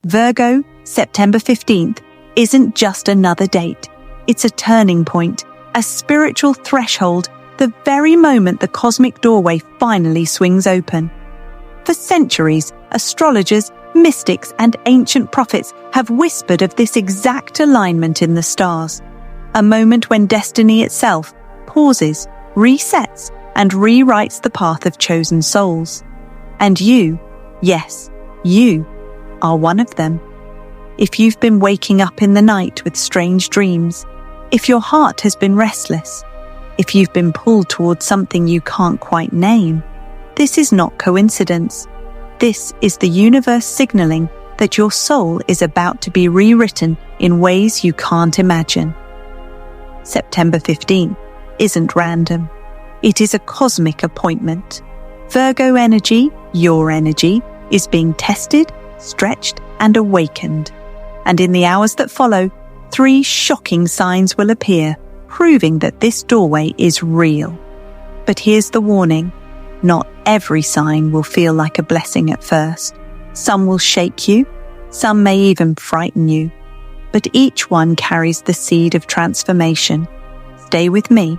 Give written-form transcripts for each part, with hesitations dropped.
Virgo, September 15th, isn't just another date. It's a turning point, a spiritual threshold, the very moment the cosmic doorway finally swings open. For centuries, astrologers, mystics, and ancient prophets have whispered of this exact alignment in the stars, a moment when destiny itself pauses, resets, and rewrites the path of chosen souls. And you, yes, you, are one of them. If you've been waking up in the night with strange dreams, if your heart has been restless, if you've been pulled towards something you can't quite name, this is not coincidence. This is the universe signaling that your soul is about to be rewritten in ways you can't imagine. September 15th isn't random. It is a cosmic appointment. Virgo energy, your energy, is being tested, stretched, and awakened. And in the hours that follow, 3 shocking signs will appear, proving that this doorway is real. But here's the warning. Not every sign will feel like a blessing at first. Some will shake you, some may even frighten you. But each one carries the seed of transformation. Stay with me,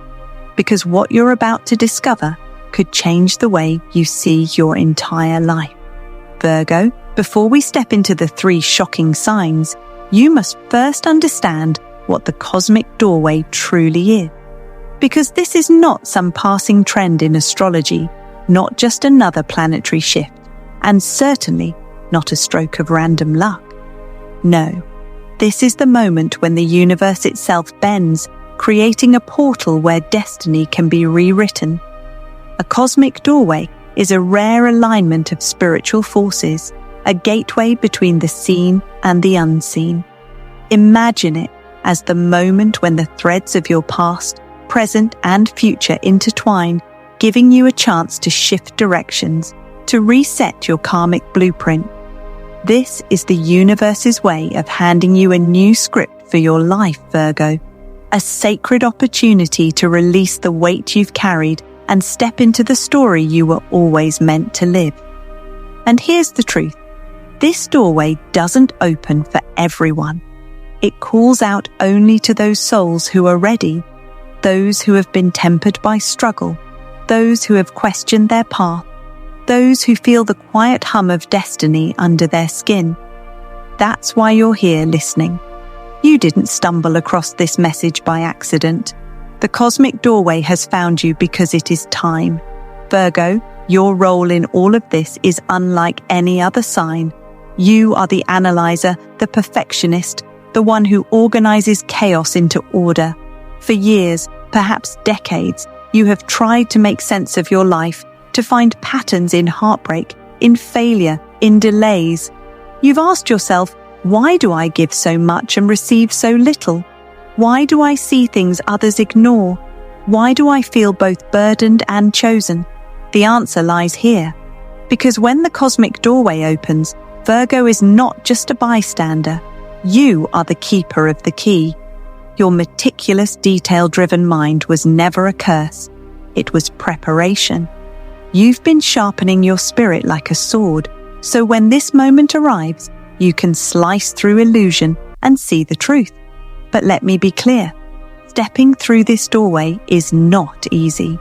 because what you're about to discover could change the way you see your entire life. Virgo, before we step into the 3 shocking signs, you must first understand what the cosmic doorway truly is. Because this is not some passing trend in astrology, not just another planetary shift, and certainly not a stroke of random luck. No, this is the moment when the universe itself bends, creating a portal where destiny can be rewritten. A cosmic doorway is a rare alignment of spiritual forces, a gateway between the seen and the unseen. Imagine it as the moment when the threads of your past, present, and future intertwine, giving you a chance to shift directions, to reset your karmic blueprint. This is the universe's way of handing you a new script for your life, Virgo. A sacred opportunity to release the weight you've carried and step into the story you were always meant to live. And here's the truth. This doorway doesn't open for everyone. It calls out only to those souls who are ready, those who have been tempered by struggle, those who have questioned their path, those who feel the quiet hum of destiny under their skin. That's why you're here listening. You didn't stumble across this message by accident. The cosmic doorway has found you because it is time. Virgo, your role in all of this is unlike any other sign. You are the analyzer, the perfectionist, the one who organizes chaos into order. For years, perhaps decades, you have tried to make sense of your life, to find patterns in heartbreak, in failure, in delays. You've asked yourself, why do I give so much and receive so little? Why do I see things others ignore? Why do I feel both burdened and chosen? The answer lies here. Because when the cosmic doorway opens, Virgo is not just a bystander. You are the keeper of the key. Your meticulous, detail-driven mind was never a curse. It was preparation. You've been sharpening your spirit like a sword, so when this moment arrives, you can slice through illusion and see the truth. But let me be clear, stepping through this doorway is not easy.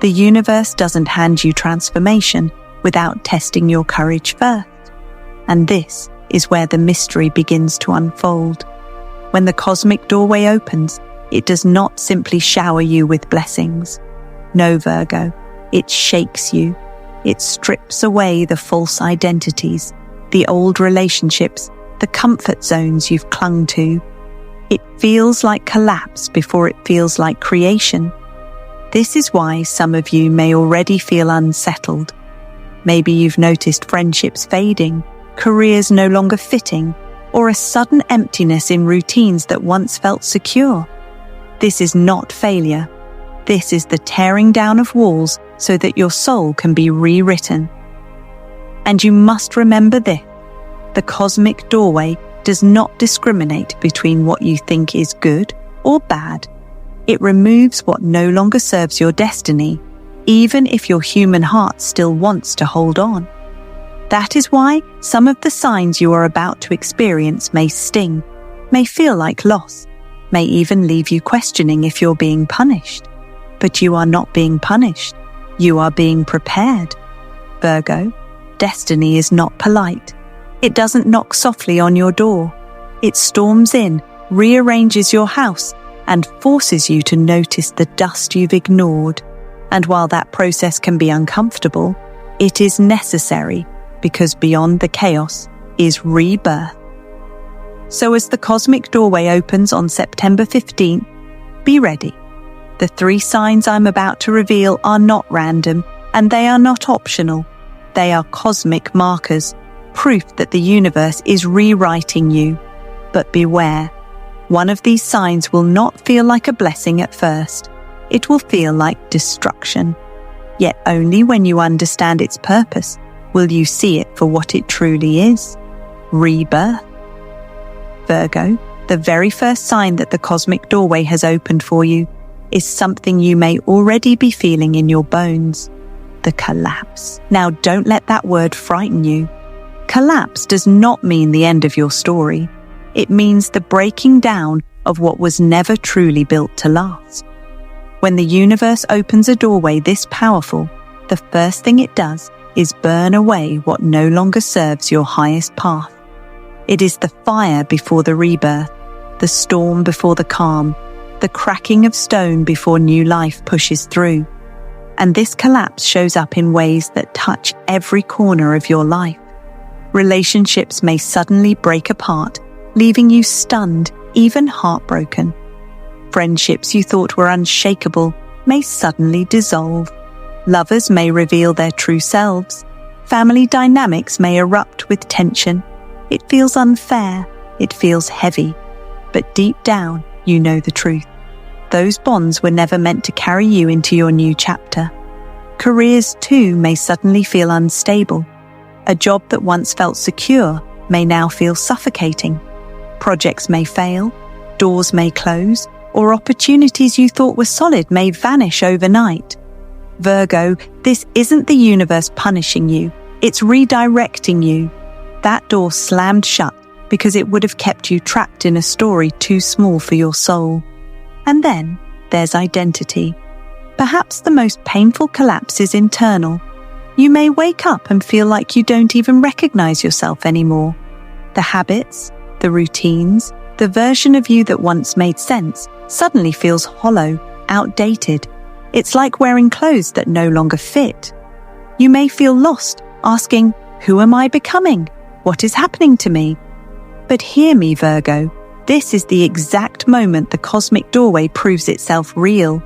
The universe doesn't hand you transformation without testing your courage first. And this is where the mystery begins to unfold. When the cosmic doorway opens, it does not simply shower you with blessings. No, Virgo, it shakes you. It strips away the false identities, the old relationships, the comfort zones you've clung to. It feels like collapse before it feels like creation. This is why some of you may already feel unsettled. Maybe you've noticed friendships fading, careers no longer fitting, or a sudden emptiness in routines that once felt secure. This is not failure. This is the tearing down of walls so that your soul can be rewritten. And you must remember this. The cosmic doorway does not discriminate between what you think is good or bad. It removes what no longer serves your destiny, even if your human heart still wants to hold on. That is why some of the signs you are about to experience may sting, may feel like loss, may even leave you questioning if you're being punished. But you are not being punished. You are being prepared. Virgo, destiny is not polite. It doesn't knock softly on your door. It storms in, rearranges your house, and forces you to notice the dust you've ignored. And while that process can be uncomfortable, it is necessary, because beyond the chaos is rebirth. So as the cosmic doorway opens on September 15th, be ready. The 3 signs I'm about to reveal are not random, and they are not optional. They are cosmic markers, proof that the universe is rewriting you. But beware, one of these signs will not feel like a blessing at first. It will feel like destruction. Yet only when you understand its purpose will you see it for what it truly is: rebirth. Virgo, the very first sign that the cosmic doorway has opened for you is something you may already be feeling in your bones: the collapse. Now, don't let that word frighten you. Collapse does not mean the end of your story. It means the breaking down of what was never truly built to last. When the universe opens a doorway this powerful, the first thing it does is burn away what no longer serves your highest path. It is the fire before the rebirth, the storm before the calm, the cracking of stone before new life pushes through. And this collapse shows up in ways that touch every corner of your life. Relationships may suddenly break apart, leaving you stunned, even heartbroken. Friendships you thought were unshakable may suddenly dissolve. Lovers may reveal their true selves. Family dynamics may erupt with tension. It feels unfair. It feels heavy. But deep down, you know the truth. Those bonds were never meant to carry you into your new chapter. Careers, too, may suddenly feel unstable. A job that once felt secure may now feel suffocating. Projects may fail, doors may close, or opportunities you thought were solid may vanish overnight. Virgo, this isn't the universe punishing you. It's redirecting you. That door slammed shut because it would have kept you trapped in a story too small for your soul. And then there's identity. Perhaps the most painful collapse is internal. You may wake up and feel like you don't even recognize yourself anymore. The habits, the routines, the version of you that once made sense suddenly feels hollow, outdated. It's like wearing clothes that no longer fit. You may feel lost, asking, "Who am I becoming? What is happening to me?" But hear me, Virgo. This is the exact moment the cosmic doorway proves itself real.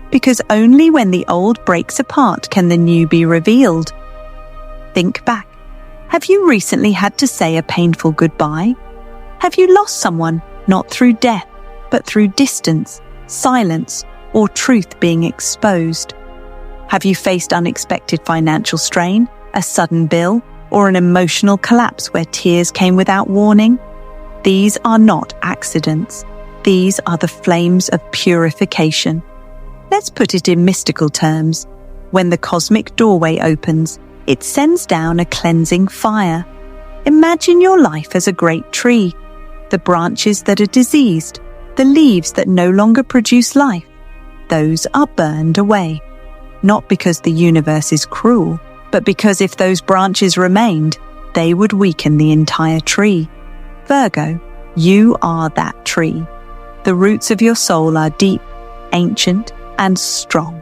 Because only when the old breaks apart can the new be revealed. Think back. Have you recently had to say a painful goodbye? Have you lost someone, not through death, but through distance, silence, or truth being exposed? Have you faced unexpected financial strain, a sudden bill, or an emotional collapse where tears came without warning? These are not accidents. These are the flames of purification. Let's put it in mystical terms. When the cosmic doorway opens, it sends down a cleansing fire. Imagine your life as a great tree. The branches that are diseased, the leaves that no longer produce life, those are burned away. Not because the universe is cruel, but because if those branches remained, they would weaken the entire tree. Virgo, you are that tree. The roots of your soul are deep, ancient, and strong.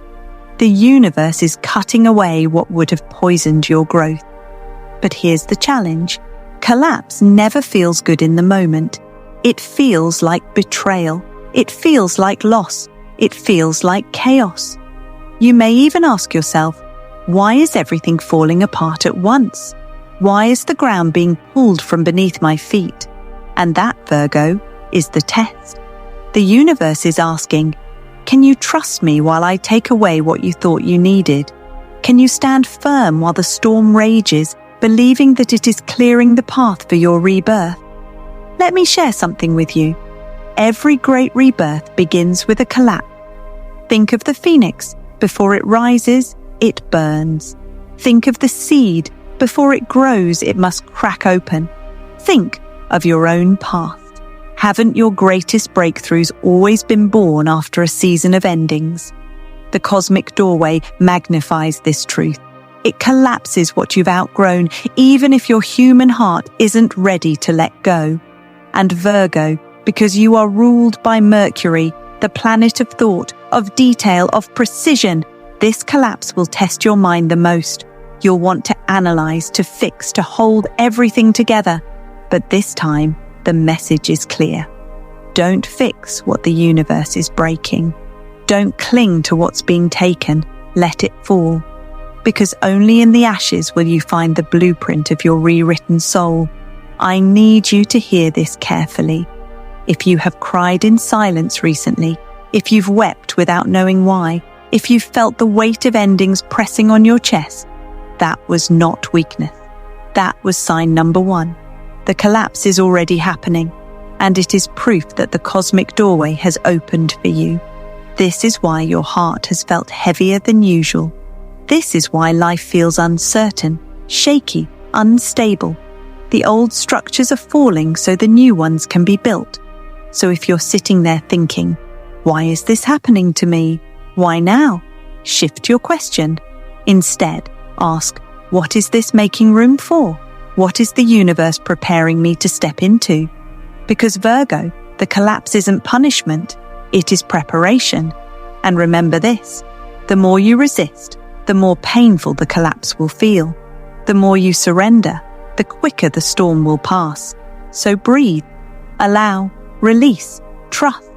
The universe is cutting away what would have poisoned your growth. But here's the challenge. Collapse never feels good in the moment. It feels like betrayal. It feels like loss. It feels like chaos. You may even ask yourself, why is everything falling apart at once? Why is the ground being pulled from beneath my feet? And that, Virgo, is the test. The universe is asking, can you trust me while I take away what you thought you needed? Can you stand firm while the storm rages, believing that it is clearing the path for your rebirth? Let me share something with you. Every great rebirth begins with a collapse. Think of the phoenix. Before it rises, it burns. Think of the seed. Before it grows, it must crack open. Think of your own past. Haven't your greatest breakthroughs always been born after a season of endings? The cosmic doorway magnifies this truth. It collapses what you've outgrown, even if your human heart isn't ready to let go. And Virgo, because you are ruled by Mercury, the planet of thought, of detail, of precision, this collapse will test your mind the most. You'll want to analyze, to fix, to hold everything together. But this time, the message is clear. Don't fix what the universe is breaking. Don't cling to what's being taken. Let it fall. Because only in the ashes will you find the blueprint of your rewritten soul. I need you to hear this carefully. If you have cried in silence recently, if you've wept without knowing why, if you've felt the weight of endings pressing on your chest, that was not weakness. That was sign number 1. The collapse is already happening, and it is proof that the cosmic doorway has opened for you. This is why your heart has felt heavier than usual. This is why life feels uncertain, shaky, unstable. The old structures are falling so the new ones can be built. So if you're sitting there thinking, why is this happening to me? Why now? Shift your question. Instead, ask, what is this making room for? What is the universe preparing me to step into? Because Virgo, the collapse isn't punishment, it is preparation. And remember this, the more you resist, the more painful the collapse will feel. The more you surrender, the quicker the storm will pass. So breathe, allow, release, trust.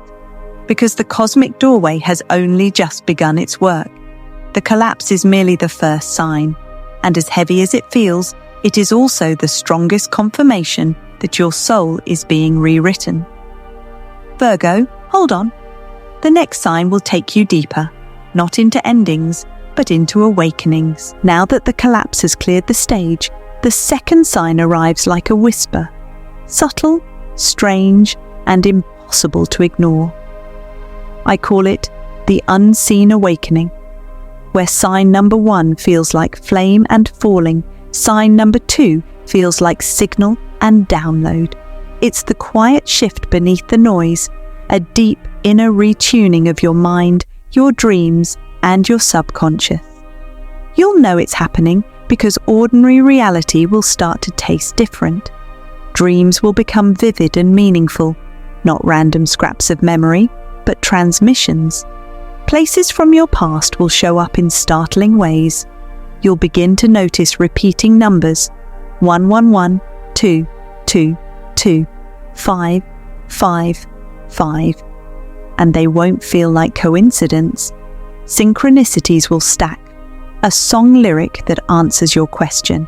Because the cosmic doorway has only just begun its work. The collapse is merely the first sign. And as heavy as it feels, it is also the strongest confirmation that your soul is being rewritten. Virgo, hold on. The next sign will take you deeper, not into endings, but into awakenings. Now that the collapse has cleared the stage, the second sign arrives like a whisper, subtle, strange, and impossible to ignore. I call it the unseen awakening, where sign number 1 feels like flame and falling, sign number 2 feels like signal and download. It's the quiet shift beneath the noise, a deep inner retuning of your mind, your dreams, and your subconscious. You'll know it's happening because ordinary reality will start to taste different. Dreams will become vivid and meaningful, not random scraps of memory, but transmissions. Places from your past will show up in startling ways. You'll begin to notice repeating numbers, 111, 2, 2, 2, 5, 5, 5. And they won't feel like coincidence. Synchronicities will stack. A song lyric that answers your question.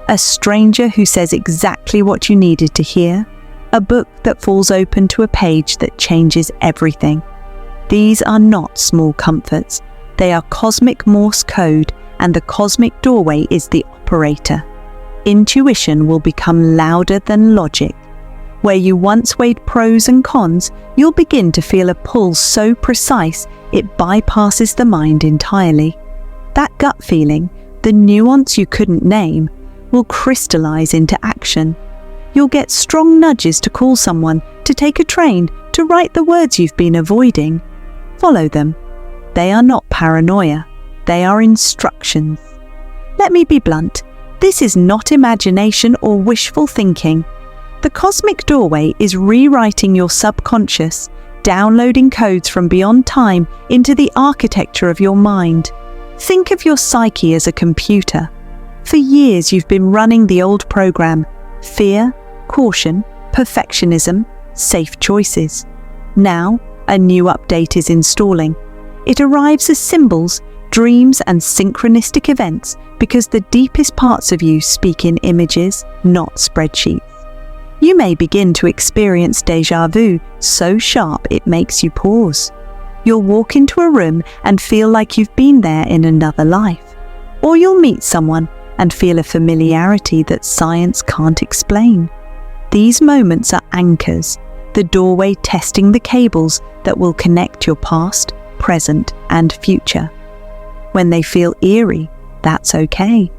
A stranger who says exactly what you needed to hear. A book that falls open to a page that changes everything. These are not small comforts. They are cosmic Morse code, and the cosmic doorway is the operator. Intuition will become louder than logic. Where you once weighed pros and cons, you'll begin to feel a pull so precise it bypasses the mind entirely. That gut feeling, the nuance you couldn't name, will crystallize into action. You'll get strong nudges to call someone, to take a train, to write the words you've been avoiding. Follow them. They are not paranoia. They are instructions. Let me be blunt. This is not imagination or wishful thinking. The cosmic doorway is rewriting your subconscious, downloading codes from beyond time into the architecture of your mind. Think of your psyche as a computer. For years you've been running the old program: fear, caution, perfectionism, safe choices. Now, a new update is installing. It arrives as symbols, dreams, and synchronistic events because the deepest parts of you speak in images, not spreadsheets. You may begin to experience déjà vu so sharp it makes you pause. You'll walk into a room and feel like you've been there in another life. Or you'll meet someone and feel a familiarity that science can't explain. These moments are anchors, the doorway testing the cables that will connect your past, present, and future. When they feel eerie, that's okay.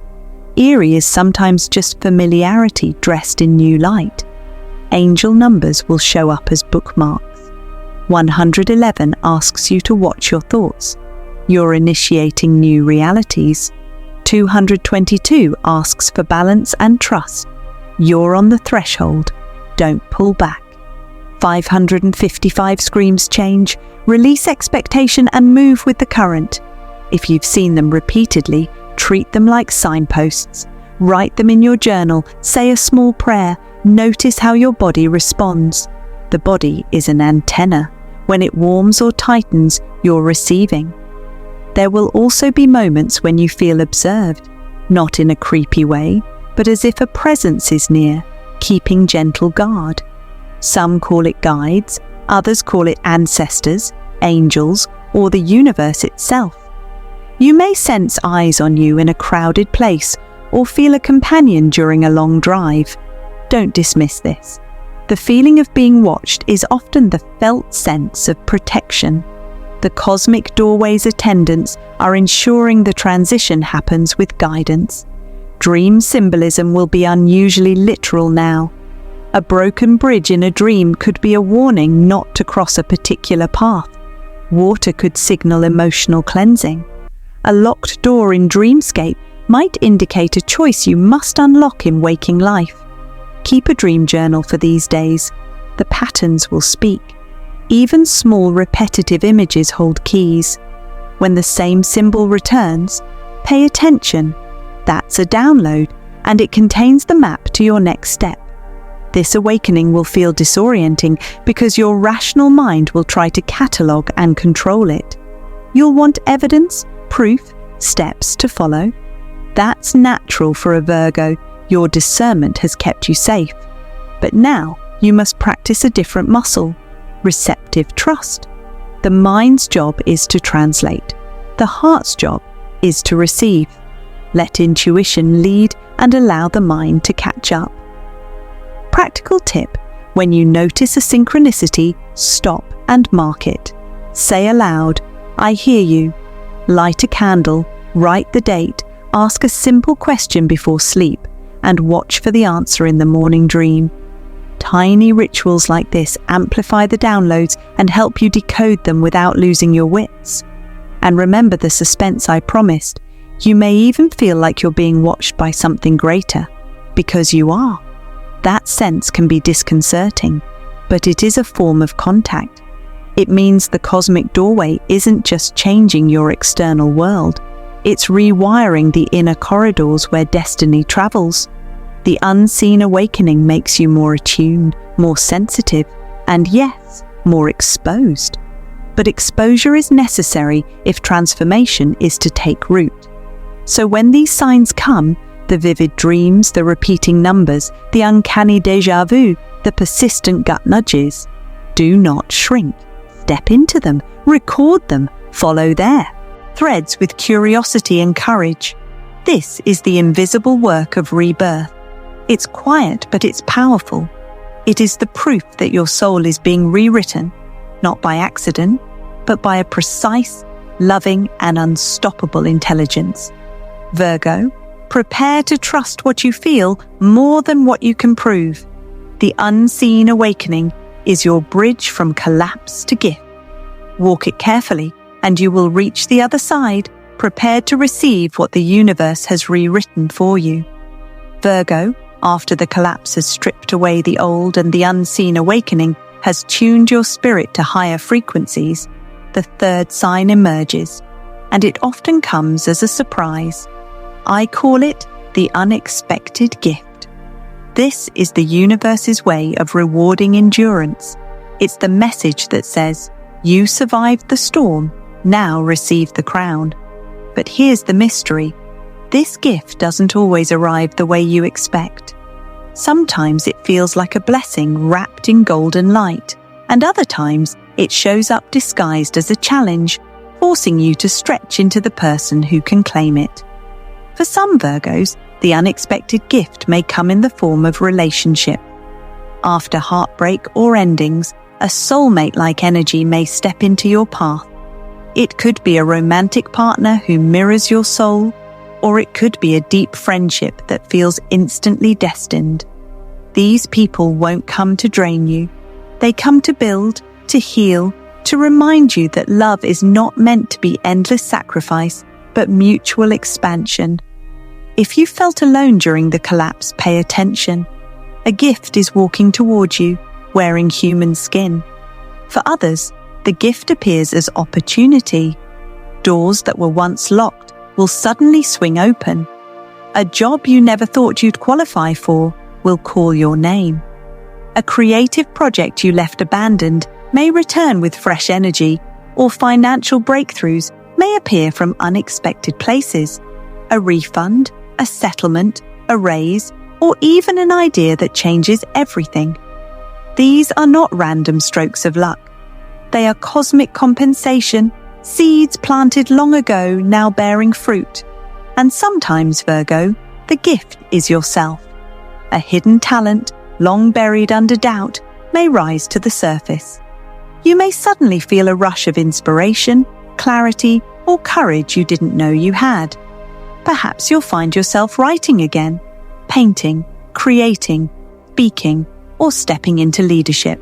Eerie is sometimes just familiarity dressed in new light. Angel numbers will show up as bookmarks. 111 asks you to watch your thoughts. You're initiating new realities. 222 asks for balance and trust. You're on the threshold. Don't pull back. 555 screams change. Release expectation and move with the current. If you've seen them repeatedly, treat them like signposts. Write them in your journal. Say a small prayer. Notice how your body responds. The body is an antenna. When it warms or tightens, you're receiving. There will also be moments when you feel observed, not in a creepy way, but as if a presence is near, keeping gentle guard. Some call it guides, others call it ancestors, angels, or the universe itself. You may sense eyes on you in a crowded place or feel a companion during a long drive. Don't dismiss this. The feeling of being watched is often the felt sense of protection. The cosmic doorway's attendants are ensuring the transition happens with guidance. Dream symbolism will be unusually literal now. A broken bridge in a dream could be a warning not to cross a particular path. Water could signal emotional cleansing. A locked door in dreamscape might indicate a choice you must unlock in waking life. Keep a dream journal for these days. The patterns will speak. Even small repetitive images hold keys. When the same symbol returns, pay attention. That's a download, and it contains the map to your next step. This awakening will feel disorienting because your rational mind will try to catalogue and control it. You'll want evidence, proof, steps to follow. That's natural for a Virgo. Your discernment has kept you safe. But now you must practice a different muscle, receptive trust. The mind's job is to translate. The heart's job is to receive. Let intuition lead and allow the mind to catch up. Practical tip: when you notice a synchronicity, stop and mark it. Say aloud, "I hear you." Light a candle, write the date, ask a simple question before sleep, and watch for the answer in the morning dream. Tiny rituals like this amplify the downloads and help you decode them without losing your wits. And remember the suspense I promised. You may even feel like you're being watched by something greater, because you are. That sense can be disconcerting, but it is a form of contact. It means the cosmic doorway isn't just changing your external world, it's rewiring the inner corridors where destiny travels. The unseen awakening makes you more attuned, more sensitive, and yes, more exposed. But exposure is necessary if transformation is to take root. So when these signs come, the vivid dreams, the repeating numbers, the uncanny déjà vu, the persistent gut nudges, do not shrink. Step into them, record them, follow their threads with curiosity and courage. This is the invisible work of rebirth. It's quiet, but it's powerful. It is the proof that your soul is being rewritten, not by accident, but by a precise, loving, and unstoppable intelligence. Virgo, prepare to trust what you feel more than what you can prove. The unseen awakening is your bridge from collapse to gift. Walk it carefully, and you will reach the other side, prepared to receive what the universe has rewritten for you. Virgo, after the collapse has stripped away the old and the unseen awakening has tuned your spirit to higher frequencies, the third sign emerges, and it often comes as a surprise. I call it the unexpected gift. This is the universe's way of rewarding endurance. It's the message that says, you survived the storm, now receive the crown. But here's the mystery. This gift doesn't always arrive the way you expect. Sometimes it feels like a blessing wrapped in golden light, and other times it shows up disguised as a challenge, forcing you to stretch into the person who can claim it. For some Virgos, the unexpected gift may come in the form of relationship. After heartbreak or endings, a soulmate-like energy may step into your path. It could be a romantic partner who mirrors your soul, or it could be a deep friendship that feels instantly destined. These people won't come to drain you. They come to build, to heal, to remind you that love is not meant to be endless sacrifice, but mutual expansion. If you felt alone during the collapse, pay attention. A gift is walking towards you, wearing human skin. For others, the gift appears as opportunity. Doors that were once locked will suddenly swing open. A job you never thought you'd qualify for will call your name. A creative project you left abandoned may return with fresh energy, or financial breakthroughs may appear from unexpected places. A refund, a settlement, a raise, or even an idea that changes everything. These are not random strokes of luck. They are cosmic compensation, seeds planted long ago now bearing fruit. And sometimes, Virgo, the gift is yourself. A hidden talent, long buried under doubt, may rise to the surface. You may suddenly feel a rush of inspiration, clarity, or courage you didn't know you had. Perhaps you'll find yourself writing again, painting, creating, speaking, or stepping into leadership.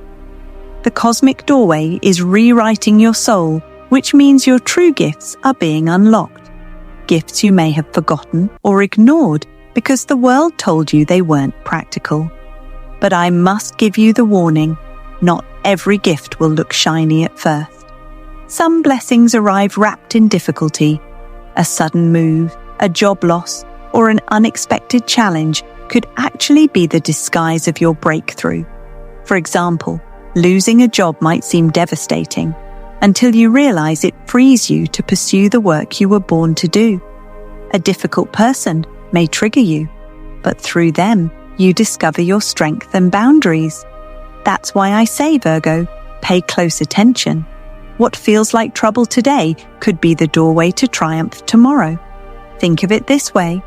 The cosmic doorway is rewriting your soul, which means your true gifts are being unlocked. Gifts you may have forgotten or ignored because the world told you they weren't practical. But I must give you the warning, not every gift will look shiny at first. Some blessings arrive wrapped in difficulty. A sudden move, a job loss, or an unexpected challenge could actually be the disguise of your breakthrough. For example, losing a job might seem devastating until you realize it frees you to pursue the work you were born to do. A difficult person may trigger you, but through them, you discover your strength and boundaries. That's why I say, Virgo, pay close attention. What feels like trouble today could be the doorway to triumph tomorrow. Think of it this way.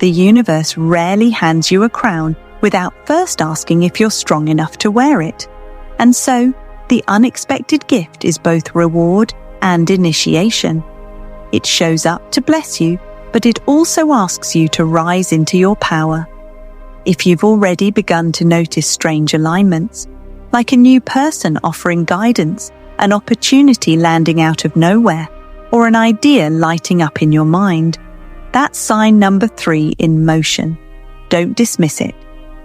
The universe rarely hands you a crown without first asking if you're strong enough to wear it. And so, the unexpected gift is both reward and initiation. It shows up to bless you, but it also asks you to rise into your power. If you've already begun to notice strange alignments, like a new person offering guidance, an opportunity landing out of nowhere, or an idea lighting up in your mind, that's sign number 3 in motion. Don't dismiss it.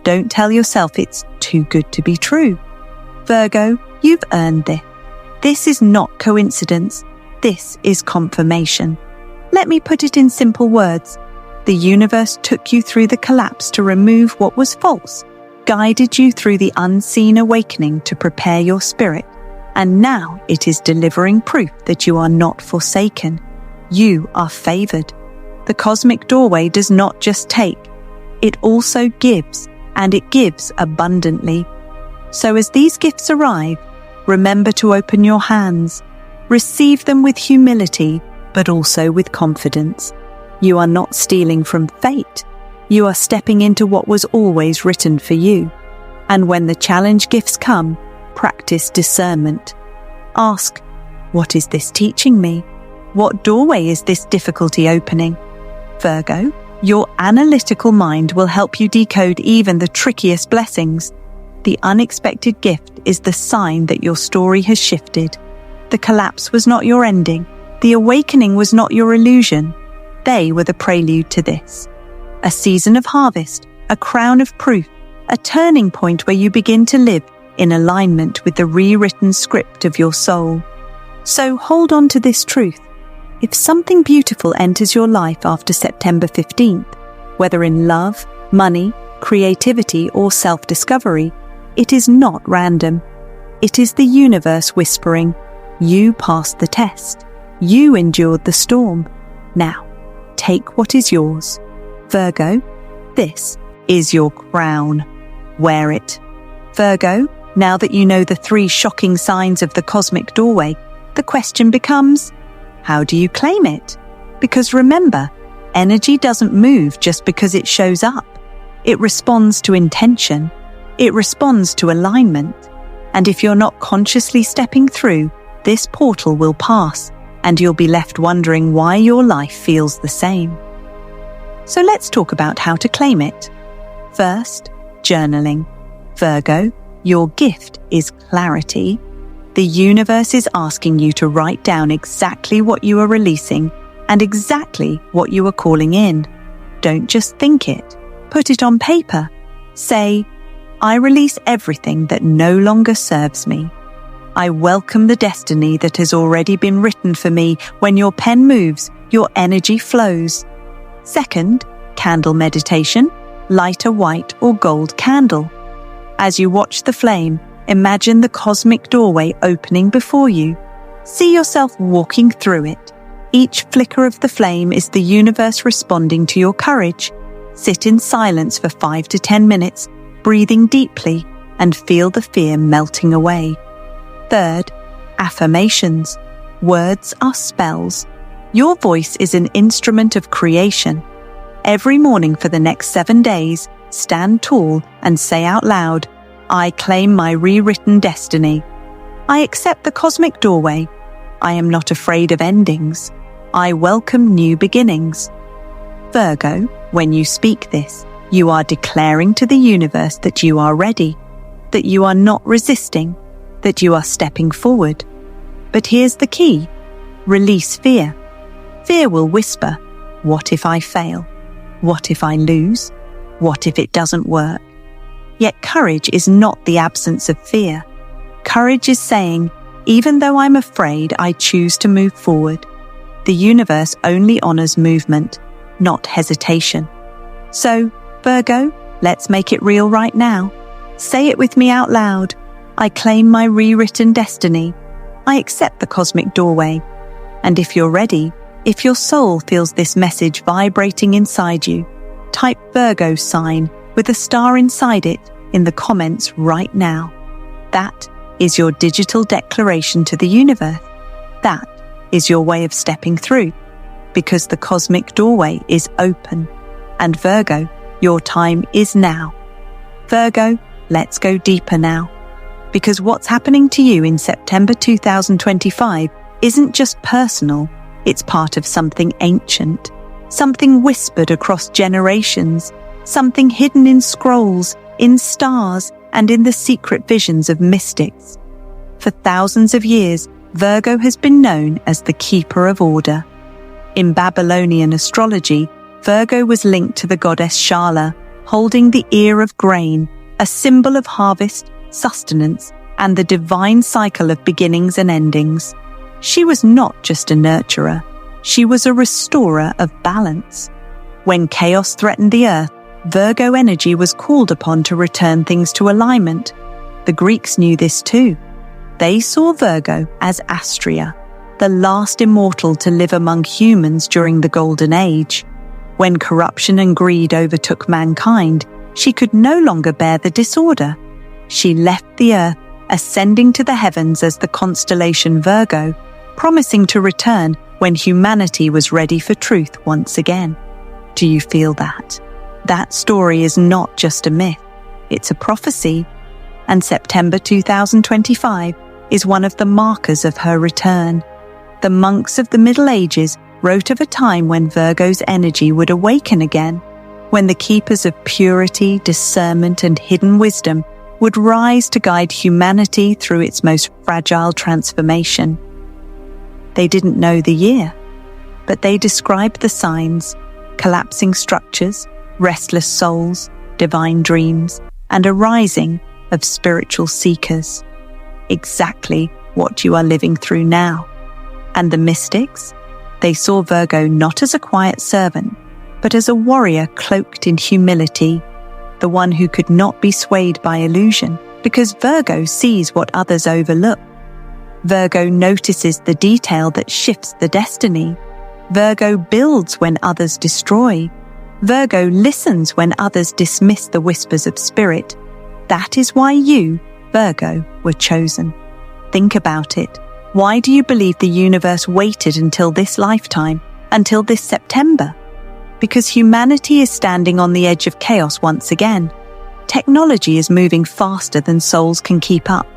Don't tell yourself it's too good to be true. Virgo, you've earned this. This is not coincidence. This is confirmation. Let me put it in simple words. The universe took you through the collapse to remove what was false, guided you through the unseen awakening to prepare your spirit, and now it is delivering proof that you are not forsaken. You are favored. The cosmic doorway does not just take, it also gives, and it gives abundantly. So as these gifts arrive, remember to open your hands. Receive them with humility, but also with confidence. You are not stealing from fate. You are stepping into what was always written for you. And when the challenge gifts come, practice discernment. Ask, what is this teaching me? What doorway is this difficulty opening? Virgo, your analytical mind will help you decode even the trickiest blessings. The unexpected gift is the sign that your story has shifted. The collapse was not your ending. The awakening was not your illusion. They were the prelude to this. A season of harvest, a crown of proof, a turning point where you begin to live in alignment with the rewritten script of your soul. So hold on to this truth. If something beautiful enters your life after September 15th, whether in love, money, creativity, or self-discovery, it is not random. It is the universe whispering, you passed the test. You endured the storm. Now, take what is yours. Virgo, this is your crown. Wear it. Virgo, now that you know the 3 shocking signs of the cosmic doorway, the question becomes, how do you claim it? Because remember, energy doesn't move just because it shows up. It responds to intention. It responds to alignment. And if you're not consciously stepping through, this portal will pass, and you'll be left wondering why your life feels the same. So let's talk about how to claim it. First, journaling. Virgo, your gift is clarity. The universe is asking you to write down exactly what you are releasing and exactly what you are calling in. Don't just think it. Put it on paper. Say, I release everything that no longer serves me. I welcome the destiny that has already been written for me. When your pen moves, your energy flows. Second, candle meditation. Light a white or gold candle. As you watch the flame, imagine the cosmic doorway opening before you. See yourself walking through it. Each flicker of the flame is the universe responding to your courage. Sit in silence for 5 to 10 minutes, breathing deeply, and feel the fear melting away. Third, affirmations. Words are spells. Your voice is an instrument of creation. Every morning for the next 7 days, stand tall and say out loud, I claim my rewritten destiny. I accept the cosmic doorway. I am not afraid of endings. I welcome new beginnings. Virgo, when you speak this, you are declaring to the universe that you are ready, that you are not resisting, that you are stepping forward. But here's the key. Release fear. Fear will whisper, what if I fail? What if I lose? What if it doesn't work? Yet courage is not the absence of fear. Courage is saying, even though I'm afraid, I choose to move forward. The universe only honors movement, not hesitation. So, Virgo, let's make it real right now. Say it with me out loud. I claim my rewritten destiny. I accept the cosmic doorway. And if you're ready, if your soul feels this message vibrating inside you, type Virgo sign with a star inside it in the comments right now. That is your digital declaration to the universe. That is your way of stepping through, because the cosmic doorway is open. And Virgo, your time is now. Virgo, let's go deeper now. Because what's happening to you in September 2025 isn't just personal, it's part of something ancient, something whispered across generations, something hidden in scrolls, in stars, and in the secret visions of mystics. For thousands of years, Virgo has been known as the keeper of order. In Babylonian astrology, Virgo was linked to the goddess Shala, holding the ear of grain, a symbol of harvest, sustenance, and the divine cycle of beginnings and endings. She was not just a nurturer, she was a restorer of balance. When chaos threatened the earth, Virgo energy was called upon to return things to alignment. The Greeks knew this too. They saw Virgo as Astrea, the last immortal to live among humans during the Golden Age. When corruption and greed overtook mankind, she could no longer bear the disorder. She left the earth, ascending to the heavens as the constellation Virgo, promising to return when humanity was ready for truth once again. Do you feel that? That story is not just a myth, it's a prophecy, and September 2025 is one of the markers of her return. The monks of the Middle Ages wrote of a time when Virgo's energy would awaken again, when the keepers of purity, discernment, and hidden wisdom would rise to guide humanity through its most fragile transformation. They didn't know the year, but they described the signs: collapsing structures, restless souls, divine dreams, and a rising of spiritual seekers. Exactly what you are living through now. And the mystics? They saw Virgo not as a quiet servant, but as a warrior cloaked in humility, the one who could not be swayed by illusion, because Virgo sees what others overlook. Virgo notices the detail that shifts the destiny. Virgo builds when others destroy. Virgo listens when others dismiss the whispers of spirit. That is why you, Virgo, were chosen. Think about it. Why do you believe the universe waited until this lifetime, until this September? Because humanity is standing on the edge of chaos once again. Technology is moving faster than souls can keep up.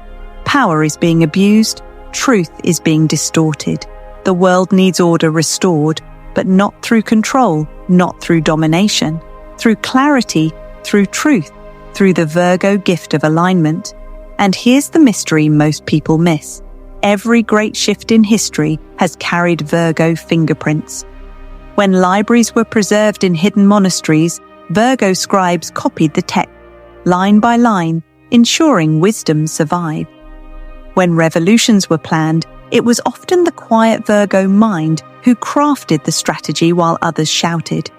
Power is being abused. Truth is being distorted. The world needs order restored, but not through control, not through domination, through clarity, through truth, through the Virgo gift of alignment. And here's the mystery most people miss. Every great shift in history has carried Virgo fingerprints. When libraries were preserved in hidden monasteries, Virgo scribes copied the text, line by line, ensuring wisdom survived. When revolutions were planned, it was often the quiet Virgo mind who crafted the strategy while others shouted.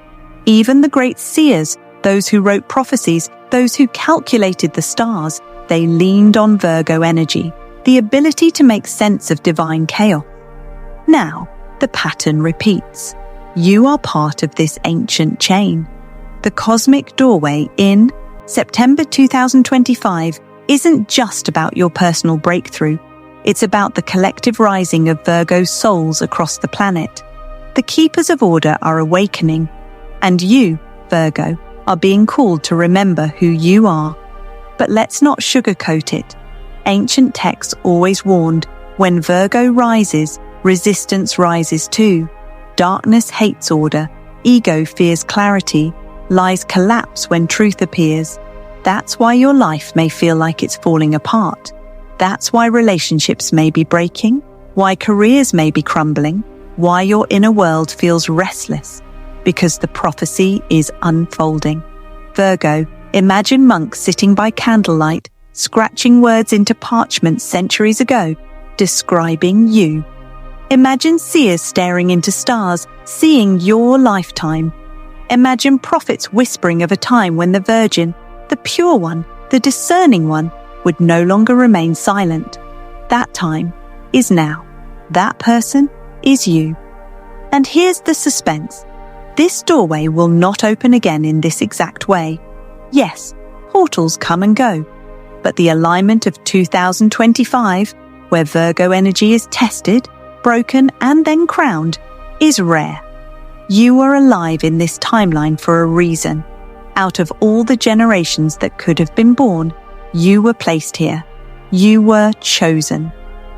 Even the great seers, those who wrote prophecies, those who calculated the stars, they leaned on Virgo energy, the ability to make sense of divine chaos. Now, the pattern repeats. You are part of this ancient chain. The cosmic doorway in September 2025 isn't just about your personal breakthrough. It's about the collective rising of Virgo souls across the planet. The keepers of order are awakening, and you, Virgo, are being called to remember who you are. But let's not sugarcoat it. Ancient texts always warned, when Virgo rises, resistance rises too. Darkness hates order, ego fears clarity, lies collapse when truth appears. That's why your life may feel like it's falling apart. That's why relationships may be breaking, why careers may be crumbling, why your inner world feels restless, because the prophecy is unfolding. Virgo, imagine monks sitting by candlelight, scratching words into parchment centuries ago, describing you. Imagine seers staring into stars, seeing your lifetime. Imagine prophets whispering of a time when the virgin, the pure one, the discerning one, would no longer remain silent. That time is now. That person is you. And here's the suspense. This doorway will not open again in this exact way. Yes, portals come and go, but the alignment of 2025, where Virgo energy is tested, broken, and then crowned, is rare. You are alive in this timeline for a reason. Out of all the generations that could have been born, you were placed here. You were chosen.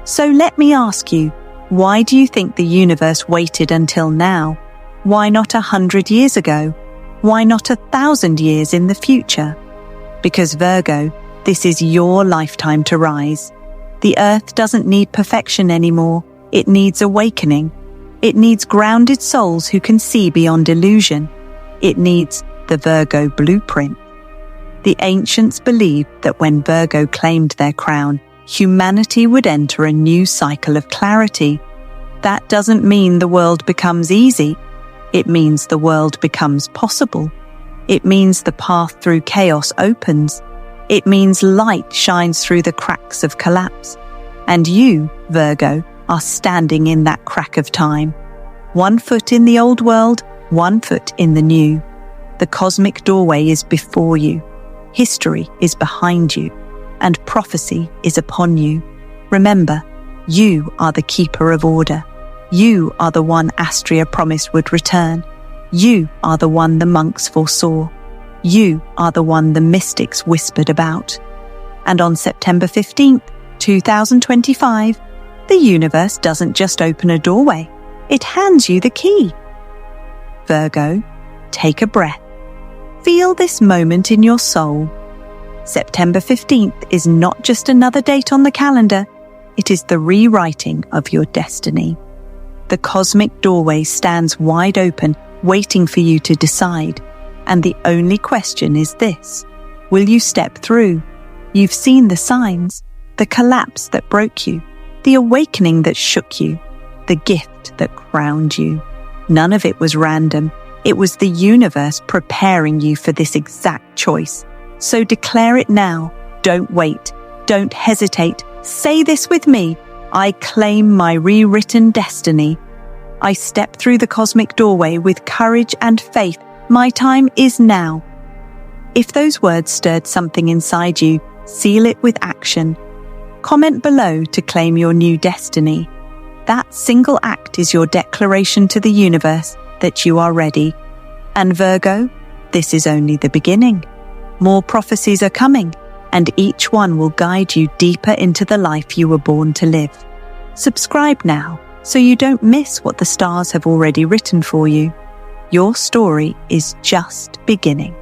So let me ask you, why do you think the universe waited until now? Why not 100 years ago? Why not 1,000 years in the future? Because Virgo, this is your lifetime to rise. The earth doesn't need perfection anymore. It needs awakening. It needs grounded souls who can see beyond illusion. It needs the Virgo blueprint. The ancients believed that when Virgo claimed their crown, humanity would enter a new cycle of clarity. That doesn't mean the world becomes easy. It means the world becomes possible. It means the path through chaos opens. It means light shines through the cracks of collapse. And you, Virgo, are standing in that crack of time. 1 foot in the old world, 1 foot in the new. The cosmic doorway is before you. History is behind you, and prophecy is upon you. Remember, you are the keeper of order. You are the one Astrea promised would return. You are the one the monks foresaw. You are the one the mystics whispered about. And on September 15th, 2025, the universe doesn't just open a doorway, it hands you the key. Virgo, take a breath. Feel this moment in your soul. September 15th is not just another date on the calendar, it is the rewriting of your destiny. The cosmic doorway stands wide open, waiting for you to decide. And the only question is this: will you step through? You've seen the signs, the collapse that broke you, the awakening that shook you, the gift that crowned you. None of it was random. It was the universe preparing you for this exact choice. So declare it now. Don't wait. Don't hesitate. Say this with me. I claim my rewritten destiny. I step through the cosmic doorway with courage and faith. My time is now. If those words stirred something inside you, seal it with action. Comment below to claim your new destiny. That single act is your declaration to the universe that you are ready. And Virgo, this is only the beginning. More prophecies are coming, and each one will guide you deeper into the life you were born to live. Subscribe now so you don't miss what the stars have already written for you. Your story is just beginning.